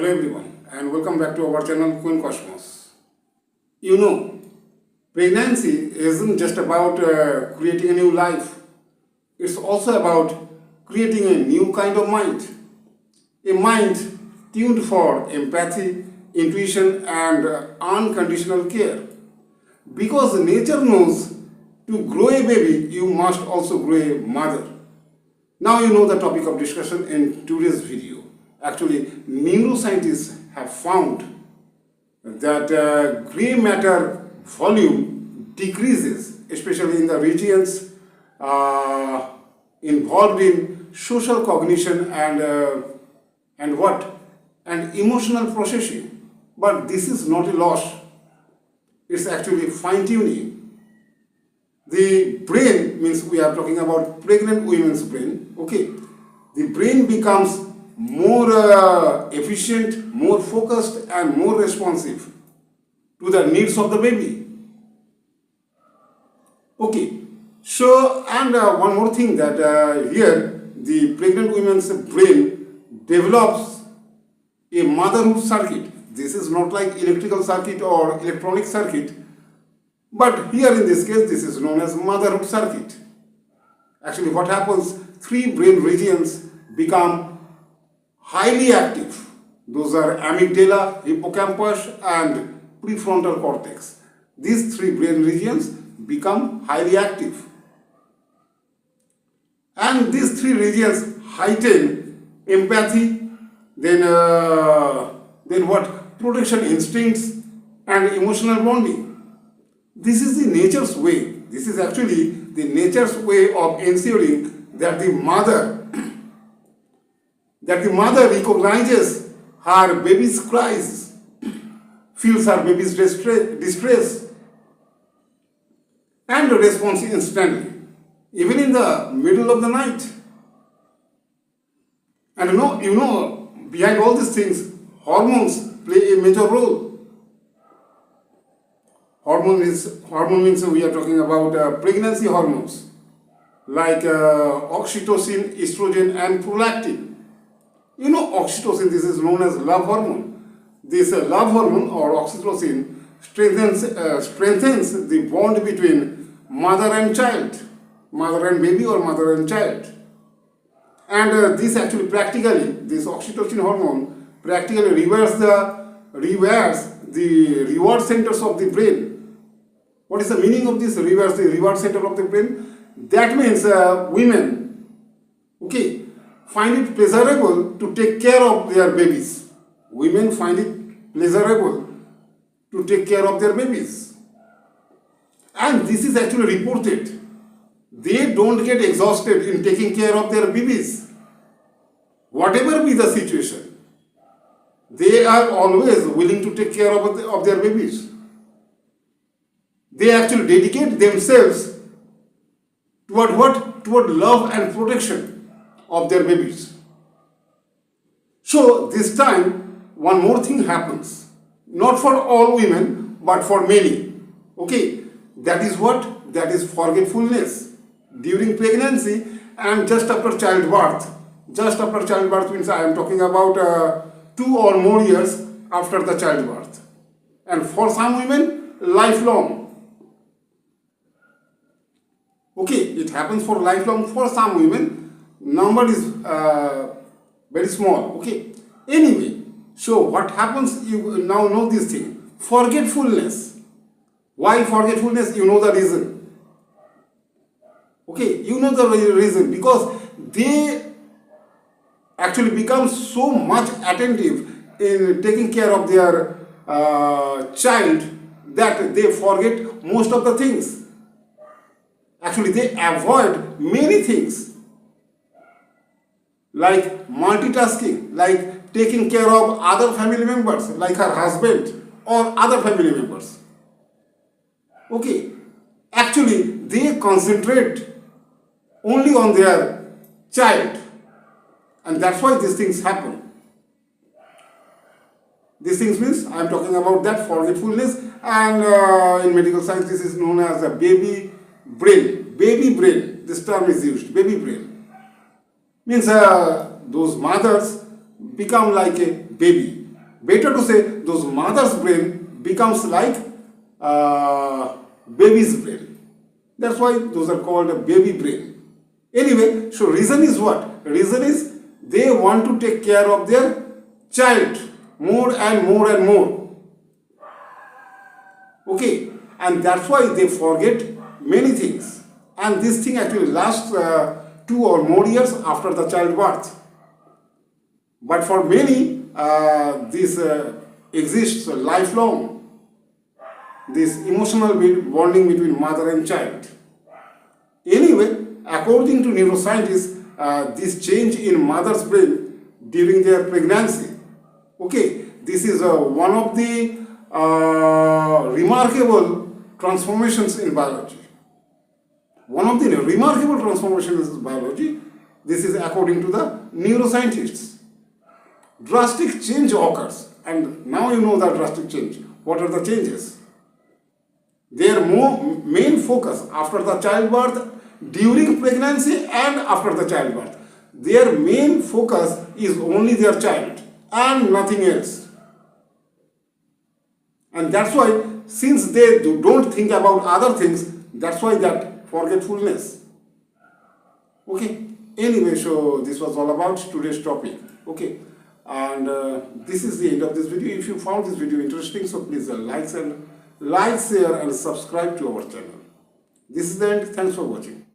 Hello everyone and welcome back to our channel Quaint. You know, pregnancy isn't just about creating a new life. It's also about creating a new kind of mind. A mind tuned for empathy, intuition and unconditional care. Because nature knows to grow a baby, you must also grow a mother. Now you know the topic of discussion in today's video. Actually, neuroscientists have found that gray matter volume decreases, especially in the regions involved in social cognition and emotional processing. But this is not a loss. It's actually fine-tuning. The brain, means we are talking about pregnant women's brain, okay. The brain becomes more efficient, more focused and more responsive to the needs of the baby. Okay, so and one more thing that here the pregnant women's brain develops a motherhood circuit. This is not like electrical circuit or electronic circuit, but here in this case this is known as motherhood circuit. Actually what happens, three brain regions become highly active. Those are amygdala, hippocampus and prefrontal cortex. These three brain regions become highly active. And these three regions heighten empathy, then what? Protection instincts and emotional bonding. This is the nature's way. This is actually the nature's way of ensuring that the mother recognizes her baby's cries, feels her baby's distress, and responds instantly, even in the middle of the night. And you know, behind all these things, hormones play a major role. Hormone means we are talking about pregnancy hormones like oxytocin, estrogen, and prolactin. You know, oxytocin, this is known as love hormone. This love hormone or oxytocin strengthens the bond between mother and child, mother and baby or mother and child. And this actually this oxytocin hormone practically rewires the reward centers of the brain. What is the meaning of this rewires the reward center of the brain? That means women, okay, find it pleasurable to take care of their babies. Women find it pleasurable to take care of their babies. And this is actually reported. They don't get exhausted in taking care of their babies. Whatever be the situation, they are always willing to take care of their babies. They actually dedicate themselves toward what? Toward love and protection of their babies. So this time one more thing happens, not for all women but for many. Okay, that is what? That is forgetfulness during pregnancy and just after childbirth. Just after childbirth means I am talking about 2 or more years after the childbirth, and for some women lifelong. Okay, it happens for lifelong for some women. Number is very small. Okay, anyway, so what happens, you now know this thing, forgetfulness. Why forgetfulness? You know the reason. Okay, you know the reason, because they actually become so much attentive in taking care of their child that they forget most of the things. Actually they avoid many things, like multitasking, like taking care of other family members, like her husband or other family members. Okay, actually they concentrate only on their child, and that's why these things happen. These things means I am talking about that forgetfulness, and in medical science this is known as a baby brain. Baby brain, this term is used, baby brain. Means those mothers become like a baby. Better to say those mother's brain becomes like baby's brain. That's why those are called a baby brain. Anyway, so reason is what? Reason is they want to take care of their child more and more and more. Okay, and that's why they forget many things. And this thing actually lasts 2 or more years after the childbirth. But for many, this exists lifelong. This emotional bonding between mother and child. Anyway, according to neuroscientists, this change in mother's brain during their pregnancy, okay, this is one of the remarkable transformations in biology. One of the remarkable transformations in biology, this is according to the neuroscientists. Drastic change occurs, and now you know that drastic change. What are the changes? Their main focus after the childbirth, during pregnancy and after the childbirth, their main focus is only their child and nothing else. And that's why, since they don't think about other things, that's why that forgetfulness. Okay, anyway, so this was all about today's topic. Okay, and this is the end of this video. If you found this video interesting, so please like, share and subscribe to our channel. This is the end. Thanks for watching.